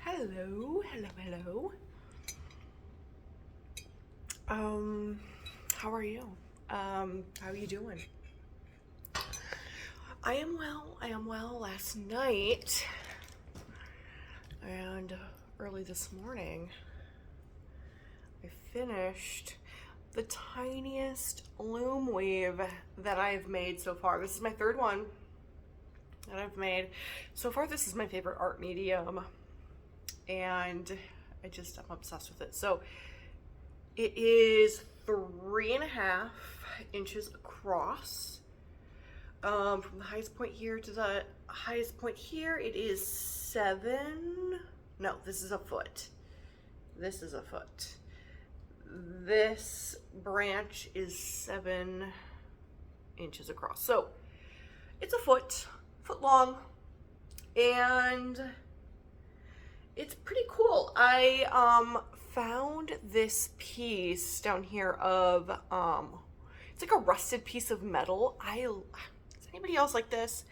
Hello, hello, hello. How are you? How are you doing? I am well. I am well. Last night and early this morning, I finished the tiniest loom weave that I've made so far. This is my third one that I've made. So far, this is my favorite art medium, and I'm obsessed with it. So it is 3.5 inches across. From the highest point here to the highest point here, it is 7. No, this is a foot. This is a foot. This branch is 7 inches across. So it's a foot long, and it's pretty cool. I found this piece down here of it's like a rusted piece of metal. Is anybody else like this?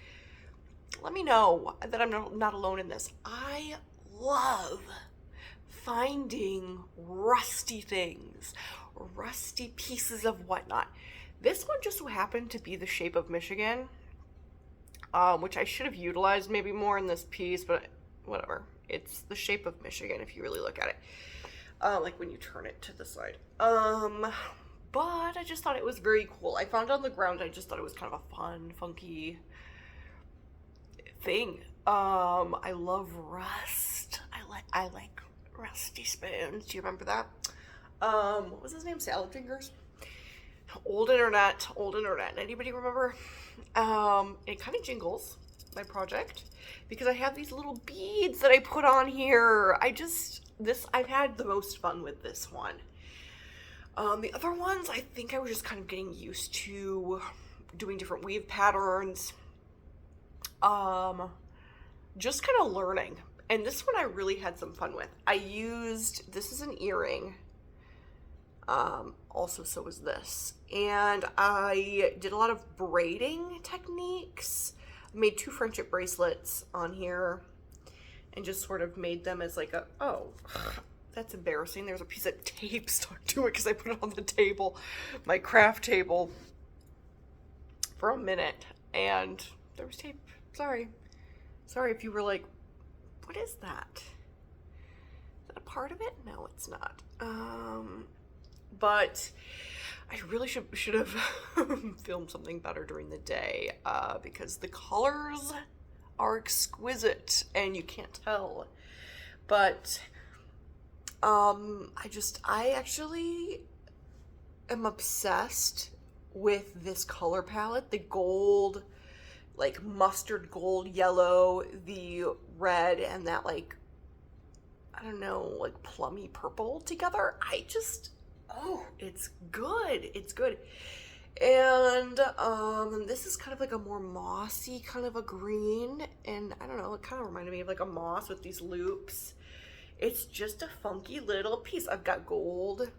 Let me know that I'm not alone in this. I love finding rusty things, rusty pieces of whatnot. This one just so happened to be the shape of Michigan, which I should have utilized maybe more in this piece, but whatever. It's the shape of Michigan if you really look at it, like when you turn it to the side. But I just thought it was very cool. I found it on the ground. I just thought it was kind of a fun, funky thing. I love rust. I like rusty spoons. Do you remember that? What was his name? Salad Fingers? Old internet. Anybody remember? It kind of jingles, my project, because I have these little beads that I put on here. I've had the most fun with this one. The other ones, I think I was just kind of getting used to doing different weave patterns. Just kind of learning. And this one I really had some fun with. This is an earring. Also, so is this. And I did a lot of braiding techniques. I made 2 friendship bracelets on here and just sort of made them as like that's embarrassing. There's a piece of tape stuck to it because I put it on the table, my craft table, for a minute, and there was tape. Sorry if you were like, what is that? Is that a part of it? No, it's not. But I really should have filmed something better during the day, because the colors are exquisite and you can't tell. But I actually am obsessed with this color palette. The gold, like mustard gold, yellow, the red, and that like, I don't know, like plummy purple together. It's good. It's good. And this is kind of like a more mossy kind of a green, and I don't know, it kind of reminded me of like a moss with these loops. It's just a funky little piece. I've got gold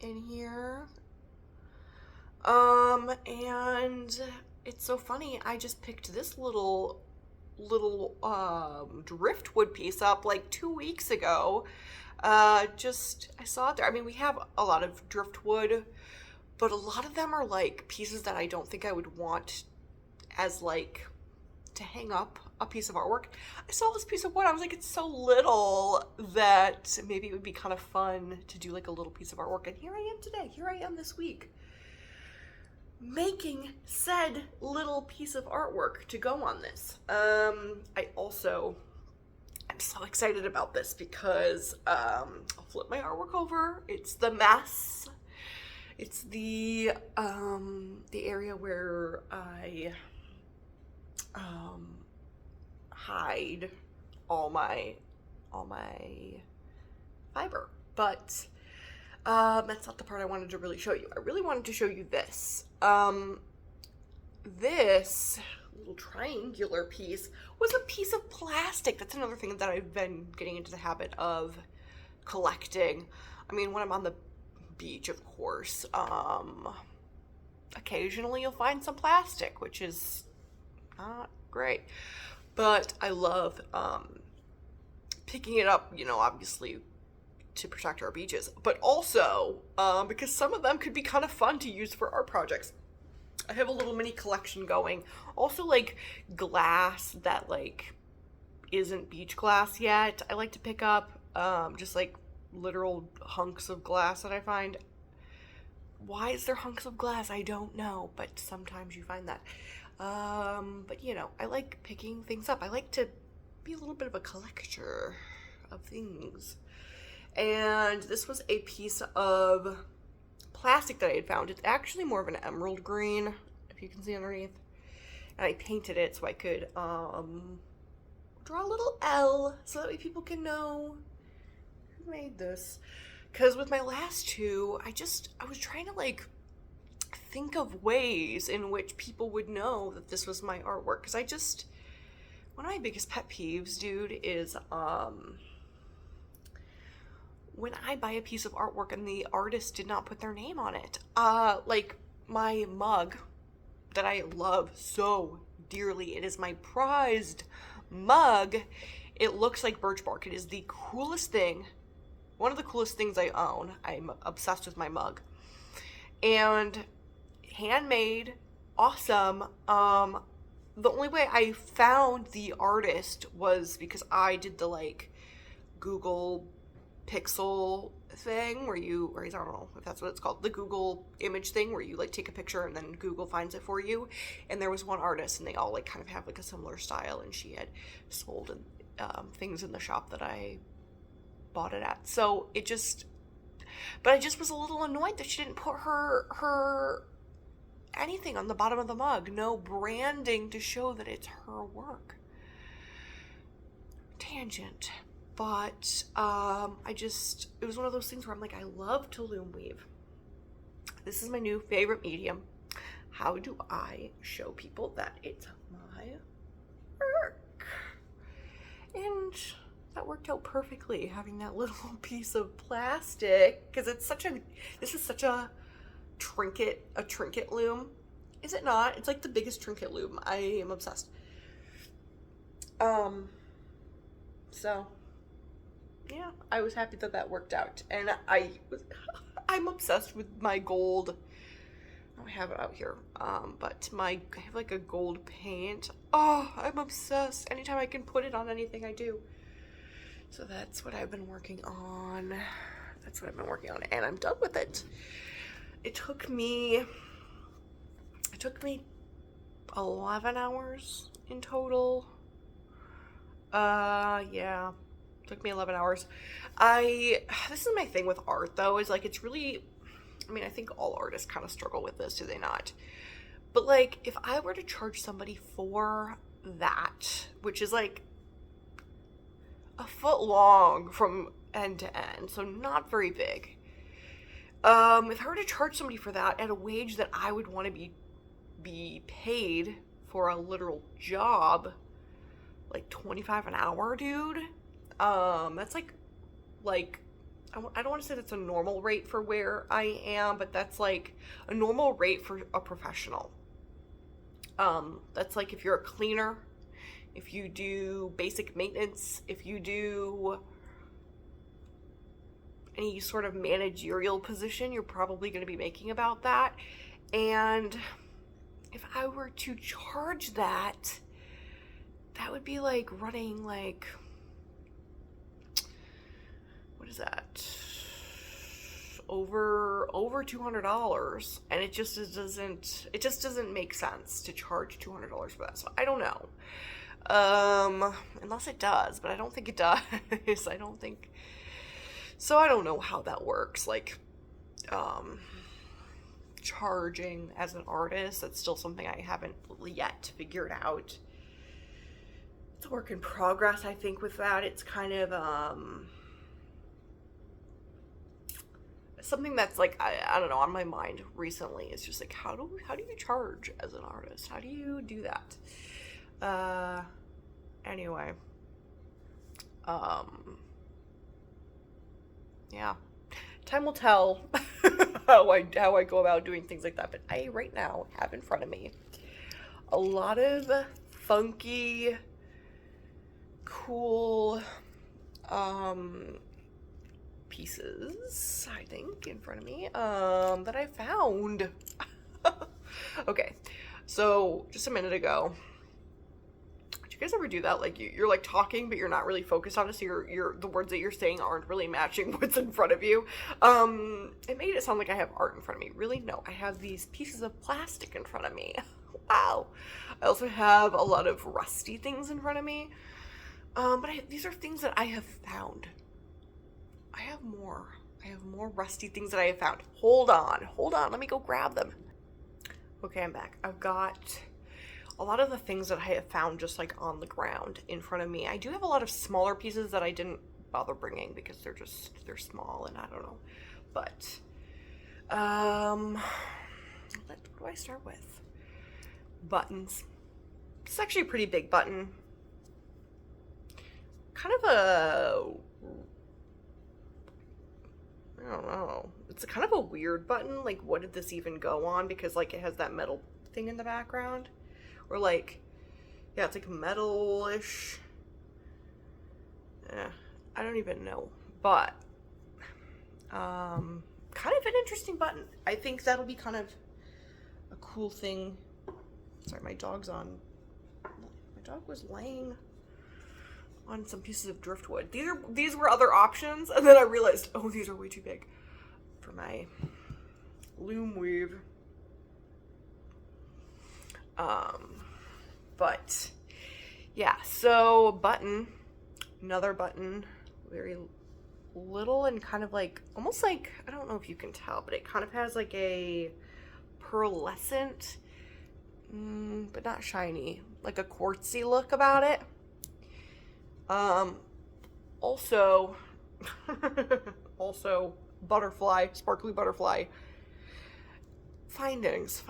in here. And it's so funny. I just picked this little driftwood piece up like 2 weeks ago. I saw it there. I mean, we have a lot of driftwood, but a lot of them are like pieces that I don't think I would want as like to hang up a piece of artwork. I saw this piece of wood. I was like, it's so little that maybe it would be kind of fun to do like a little piece of artwork. And here I am today. Here I am this week making said little piece of artwork to go on this. I'm so excited about this because I'll flip my artwork over. It's the mess. It's the area where I hide all my fiber, but that's not the part I wanted to really show you. I really wanted to show you this. This little triangular piece was a piece of plastic. That's another thing that I've been getting into the habit of collecting. I mean, when I'm on the beach, of course, occasionally you'll find some plastic, which is not great, but I love picking it up, you know, obviously to protect our beaches, but also because some of them could be kind of fun to use for art projects. I have a little mini collection going. Also, like, glass that, like, isn't beach glass yet. I like to pick up just, like, literal hunks of glass that I find. Why is there hunks of glass? I don't know, but sometimes you find that. But, you know, I like picking things up. I like to be a little bit of a collector of things. And this was a piece of plastic that I had found. It's actually more of an emerald green, if you can see underneath. And I painted it so I could draw a little L so that way people can know who made this. Because with my last two, I was trying to, like, think of ways in which people would know that this was my artwork. Because one of my biggest pet peeves, dude, is when I buy a piece of artwork and the artist did not put their name on it. Like my mug that I love so dearly. It is my prized mug. It looks like birch bark. It is the coolest thing. One of the coolest things I own. I'm obsessed with my mug. And handmade, awesome. The only way I found the artist was because I did the, like, Google Pixel thing or I don't know if that's what it's called, the Google image thing where you, like, take a picture and then Google finds it for you. And there was one artist and they all, like, kind of have, like, a similar style, and she had sold things in the shop that I bought it at. So but I just was a little annoyed that she didn't put her anything on the bottom of the mug. No branding to show that it's her work. Tangent. But it was one of those things where I'm like, I love to loom weave. This is my new favorite medium. How do I show people that it's my work? And that worked out perfectly, having that little piece of plastic, because this is such a trinket loom. Is it not? It's like the biggest trinket loom. I am obsessed. So yeah, I was happy that worked out. And I'm obsessed with my gold. I have it out here. But I have, like, a gold paint. Oh, I'm obsessed. Anytime I can put it on anything, I do. So that's what I've been working on. And I'm done with it. It took me 11 hours in total. Yeah. Took me 11 hours. This is my thing with art, though, is, like, it's really, I mean, I think all artists kind of struggle with this, do they not? But, like, if I were to charge somebody for that, which is, like, a foot long from end to end, so not very big. If I were to charge somebody for that at a wage that I would want to be paid for a literal job, like $25 an hour, dude. That's like I don't want to say that's a normal rate for where I am, but that's like a normal rate for a professional. That's like if you're a cleaner, if you do basic maintenance, if you do any sort of managerial position, you're probably going to be making about that. And if I were to charge that, that would be like running like, what is that? Over $200, and it just doesn't make sense to charge $200 for that. So I don't know. Unless it does, but I don't think it does. I don't know how that works. Like, charging as an artist, that's still something I haven't yet figured out. It's a work in progress, I think, with that. It's kind of, something that's like, I don't know, on my mind recently. It's just like, how do you charge as an artist? How do you do that? Anyway, yeah, time will tell how I go about doing things like that. But I right now have in front of me a lot of funky, cool pieces, I think, in front of me, that I found. Okay, so just a minute ago, do you guys ever do that? Like you're like talking, but you're not really focused on it, so you're the words that you're saying aren't really matching what's in front of you. It made it sound like I have art in front of me. Really, no, I have these pieces of plastic in front of me. Wow. I also have a lot of rusty things in front of me. But these are things that I have found. I have more rusty things that I have found. Hold on, let me go grab them. Okay, I'm back. I've got a lot of the things that I have found just like on the ground in front of me. I do have a lot of smaller pieces that I didn't bother bringing because they're small and I don't know. But, what do I start with? Buttons. It's actually a pretty big button. Kind of I don't know. It's kind of a weird button. Like, what did this even go on? Because, like, it has that metal thing in the background. Or, like, yeah, it's like metal-ish. Yeah, I don't even know. But, kind of an interesting button. I think that'll be kind of a cool thing. Sorry, my dog was laying on some pieces of driftwood. These were other options, and then I realized, oh, these are way too big for my loom weave. But yeah, so button, another button, very little and kind of like, almost like, I don't know if you can tell, but it kind of has like a pearlescent, but not shiny, like a quartzy look about it. Also butterfly, sparkly butterfly findings.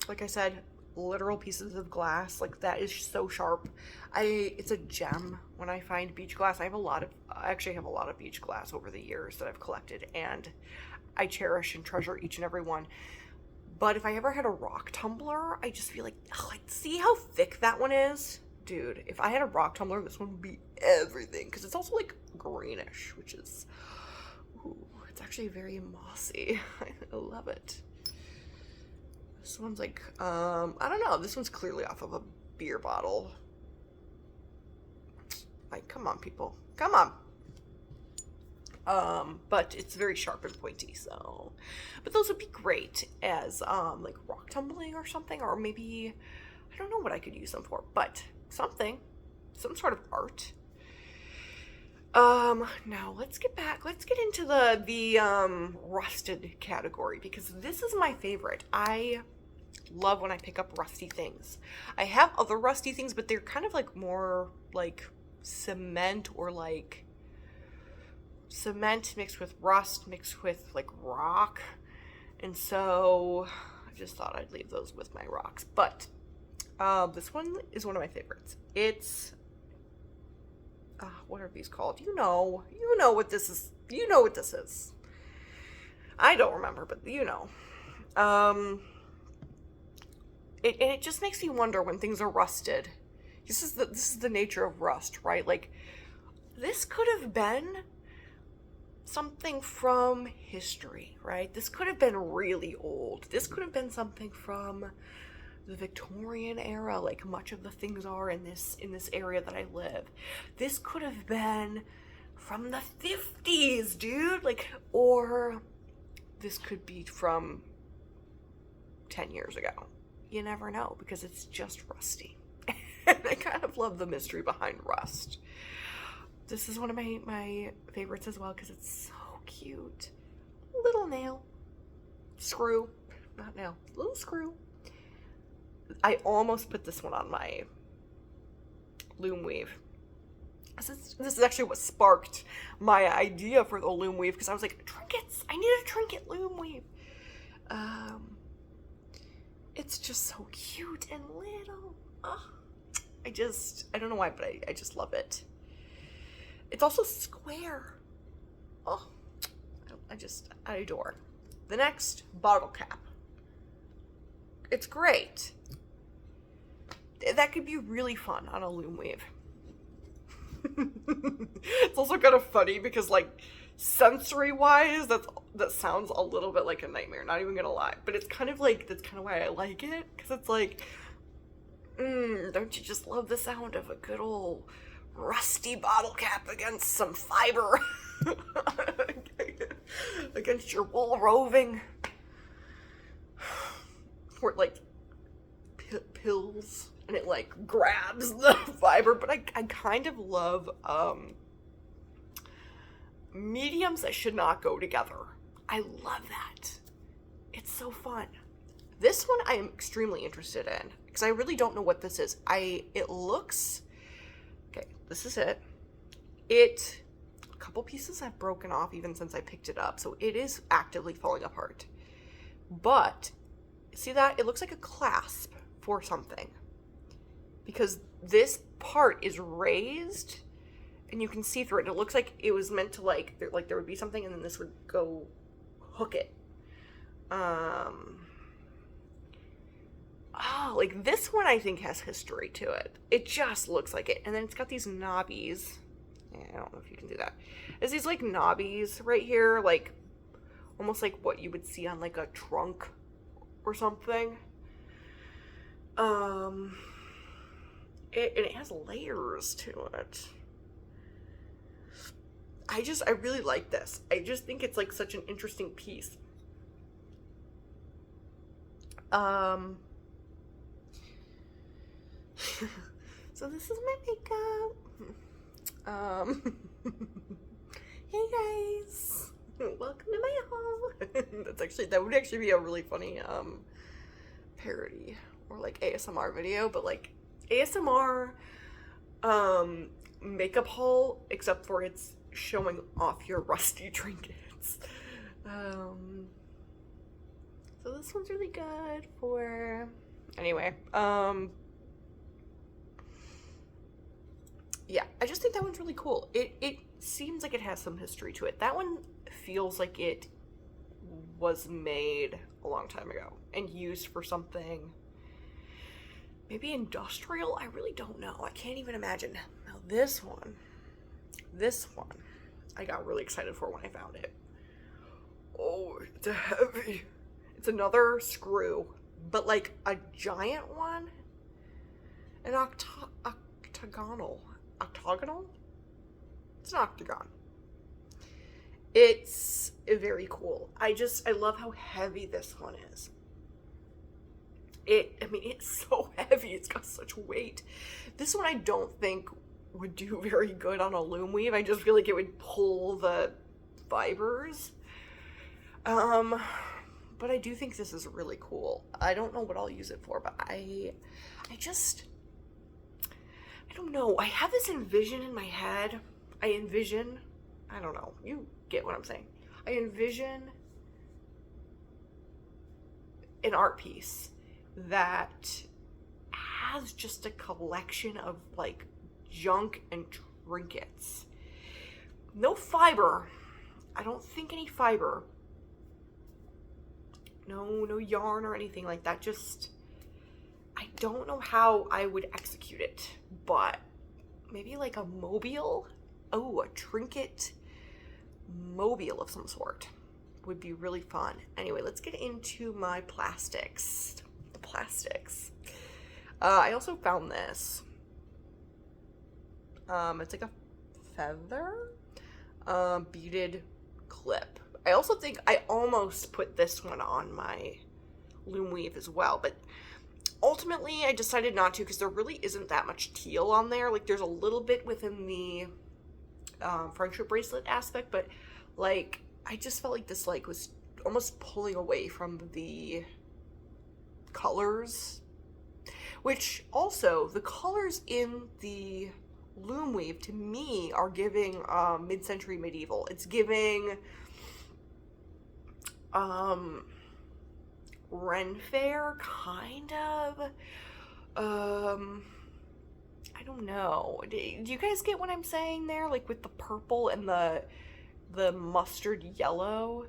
Like I said, literal pieces of glass, like that is so sharp. It's a gem when I find beach glass. I actually have a lot of beach glass over the years that I've collected, and I cherish and treasure each and every one. But if I ever had a rock tumbler, I just feel like, see how thick that one is? Dude, if I had a rock tumbler, this one would be everything. Because it's also like greenish, which is, ooh, it's actually very mossy. I love it. This one's like, I don't know. This one's clearly off of a beer bottle. Like, come on, people. Come on. But it's very sharp and pointy, so. But those would be great as, like rock tumbling or something, or maybe, I don't know what I could use them for, but something. Some sort of art. Now let's get into the rusted category, because this is my favorite. I love when I pick up rusty things. I have other rusty things, but they're kind of like more like cement, or like cement mixed with rust mixed with like rock. And so I just thought I'd leave those with my rocks. But this one is one of my favorites. It's what are these called? You know what this is. You know what this is. I don't remember, but you know. It just makes me wonder when things are rusted. This is the nature of rust, right? Like, this could have been something from history, right? This could have been really old. This could have been something from the Victorian era, like much of the things are in this area that I live. This could have been from the 50s, dude. Like, or this could be from 10 years ago. You never know, because it's just rusty. And I kind of love the mystery behind rust. This is one of my favorites as well, because it's so cute. Little nail. Screw. Not nail. Little screw. I almost put this one on my loom weave. This is actually what sparked my idea for the loom weave, because I was like, trinkets! I need a trinket loom weave. It's just so cute and little. Oh, I don't know why, but I just love it. It's also square. Oh, I adore. The next, bottle cap. It's great. That could be really fun on a loom weave. It's also kind of funny because, like, sensory-wise, that sounds a little bit like a nightmare, not even gonna lie. But it's kind of like, that's kind of why I like it, because it's like, don't you just love the sound of a good old rusty bottle cap against some fiber? Against your wool roving. Or it, like, pills, and it, like, grabs the fiber. But I kind of love, mediums that should not go together. I love that. It's so fun. This one I am extremely interested in, because I really don't know what this is. It looks, okay, this is it. A couple pieces have broken off even since I picked it up, so it is actively falling apart. But, see that? It looks like a clasp for something. Because this part is raised, and you can see through it. It looks like it was meant to, like there would be something, and then this would go hook it. Oh, like this one I think has history to it. It just looks like it. And then it's got these knobbies. I don't know if you can do that. There's these like knobbies right here, like almost like what you would see on like a trunk or something. And it has layers to it. I really like this. I just think it's like such an interesting piece. So this is my makeup. Hey guys, welcome to my haul. That would actually be a really funny parody or like ASMR video, but like ASMR makeup haul, except for it's showing off your rusty trinkets. So this one's really good for, anyway, yeah, I just think that one's really cool. It seems like it has some history to it. That one feels like it was made a long time ago and used for something maybe industrial. I really don't know. I can't even imagine. Now this one I got really excited for when I found it. Oh, it's heavy. It's another screw, but like a giant one. An octagonal. Octagonal? It's an octagon. It's very cool. I love how heavy this one is. It's so heavy. It's got such weight. This one I don't think would do very good on a loom weave. I just feel like it would pull the fibers. But I do think this is really cool. I don't know what I'll use it for, but I don't know. I have this envision in my head. I don't know. You get what I'm saying. I envision an art piece that has just a collection of like junk and trinkets. No fiber. I don't think any fiber. No yarn or anything like that. Just, I don't know how I would execute it, but maybe like a mobile. Oh, a trinket mobile of some sort would be really fun. Anyway, let's get into my plastics. The plastics. I also found this. It's like a feather beaded clip. I also think I almost put this one on my loom weave as well, but ultimately I decided not to because there really isn't that much teal on there. Like there's a little bit within the friendship bracelet aspect, but like I just felt like this like was almost pulling away from the colors, which also the colors in the loom weave to me are giving mid-century medieval. It's giving Ren Fair, kind of. I don't know. Do you guys get what I'm saying there? Like with the purple and the mustard yellow.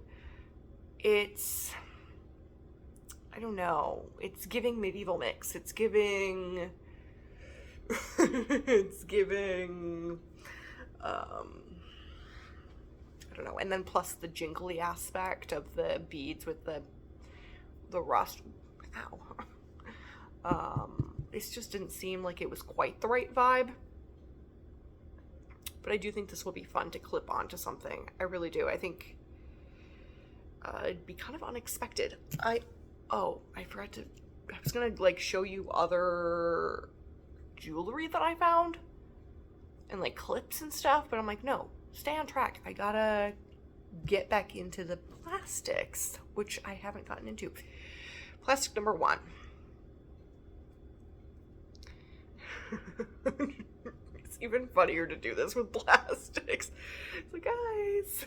It's, I don't know. It's giving medieval mix. It's giving I don't know. And then plus the jingly aspect of the beads with the rust. Ow. It just didn't seem like it was quite the right vibe. But I do think this will be fun to clip onto something. I really do. I think it'd be kind of unexpected. I forgot to, I was gonna like show you other jewelry that I found and like clips and stuff, but I'm like, no, stay on track. I gotta get back into the plastics, which I haven't gotten into. Plastic number 1. It's even funnier to do this with plastics. It's like, guys,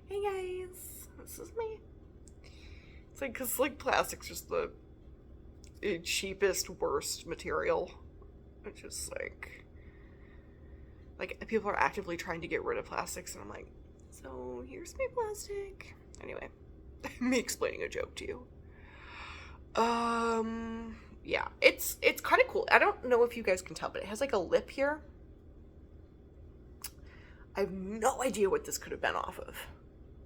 hey guys, this is me. It's like, cause like plastic's just the cheapest, worst material. It's just like people are actively trying to get rid of plastics, and I'm like, so here's my plastic. Anyway, me explaining a joke to you. Yeah, it's kind of cool. I don't know if you guys can tell, but it has like a lip here. I have no idea what this could have been off of.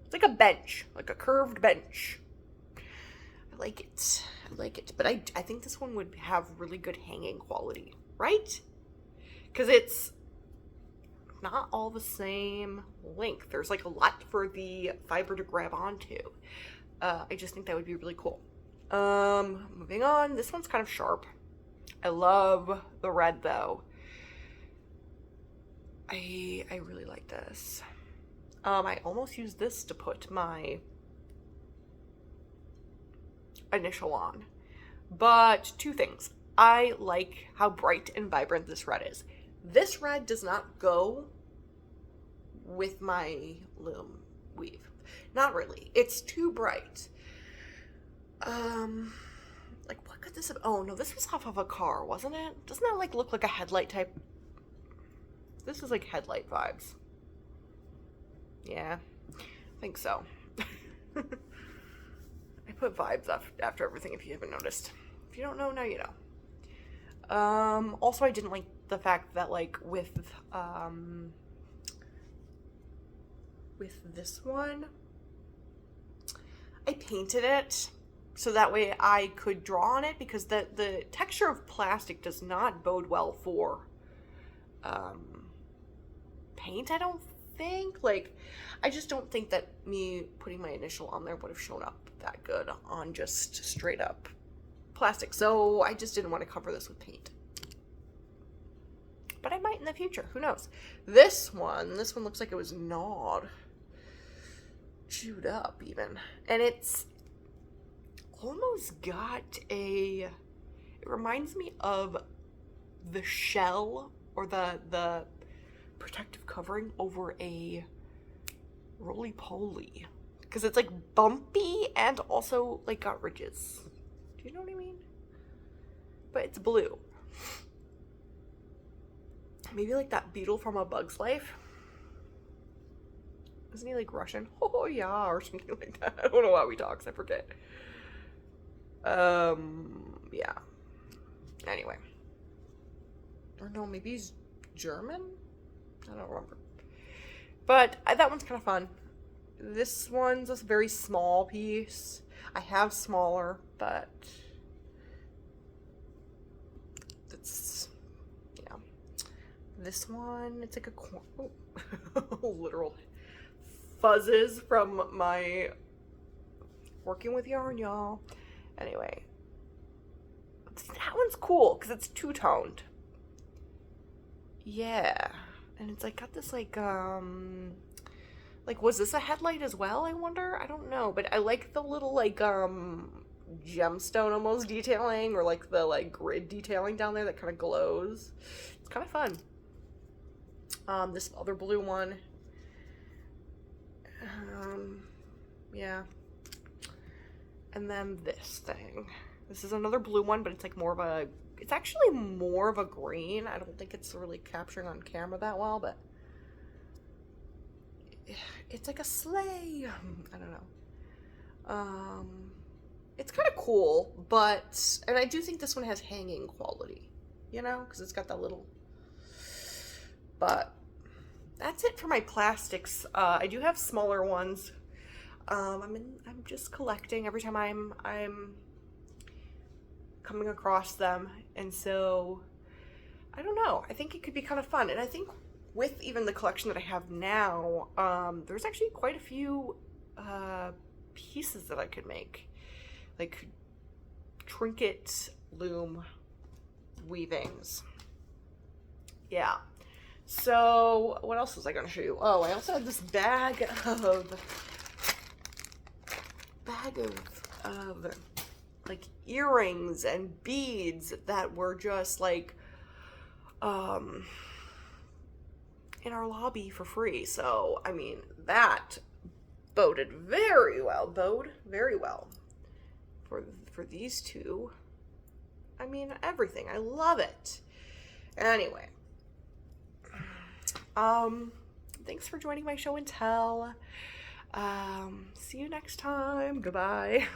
It's like a bench, like a curved bench. I like it. But I think this one would have really good hanging quality, right? Because it's not all the same length. There's like a lot for the fiber to grab onto. I just think that would be really cool. Moving on. This one's kind of sharp. I love the red though. I really like this. I almost used this to put my initial on. But 2 things. I like how bright and vibrant this red is. This red does not go with my loom weave. Not really. It's too bright. Like what could this have, oh no, this was off of a car, wasn't it? Doesn't that like look like a headlight type? This is like headlight vibes. Yeah, I think so. I put vibes after everything, if you haven't noticed. If you don't know, now you know. Also I didn't like the fact that like with this one, I painted it so that way I could draw on it, because the texture of plastic does not bode well for paint, I don't think. Like, I just don't think that me putting my initial on there would have shown up that good on just straight up plastic. So I just didn't want to cover this with paint. But I might in the future, who knows. This one looks like it was gnawed. Chewed up even. And it's almost got it reminds me of the shell or the protective covering over a roly-poly, because it's like bumpy and also like got ridges. Do you know what I mean? But it's blue. Maybe like that beetle from A Bug's Life. Isn't he like Russian? Oh yeah, or something like that. I don't know how he talks, I forget. Yeah. Anyway. Or no, maybe he's German? I don't remember. But that one's kind of fun. This one's a very small piece. I have smaller, but it's, yeah. This one, it's like a literal fuzzes from my working with yarn, y'all. Anyway, that one's cool because it's two-toned. Yeah, and it's like got this like was this a headlight as well, I wonder? I don't know, but I like the little like gemstone almost detailing, or like the like grid detailing down there that kind of glows. It's kind of fun. This other blue one, yeah. And then this thing. This is another blue one, but it's like more of a, it's actually more of a green. I don't think it's really capturing on camera that well, but it's like a sleigh. I don't know. It's kind of cool, but, and I do think this one has hanging quality, you know, because it's got that little, but that's it for my plastics. I do have smaller ones. I'm just collecting every time I'm coming across them, and so I don't know. I think it could be kind of fun, and I think with even the collection that I have now, there's actually quite a few pieces that I could make, like trinket loom weavings. Yeah. So what else was I going to show you? Oh, I also had this bag of like earrings and beads that were just like in our lobby for free. So I mean, that boded very well for these two. I mean, everything. I love it. Anyway, thanks for joining my show and tell. See you next time. Goodbye.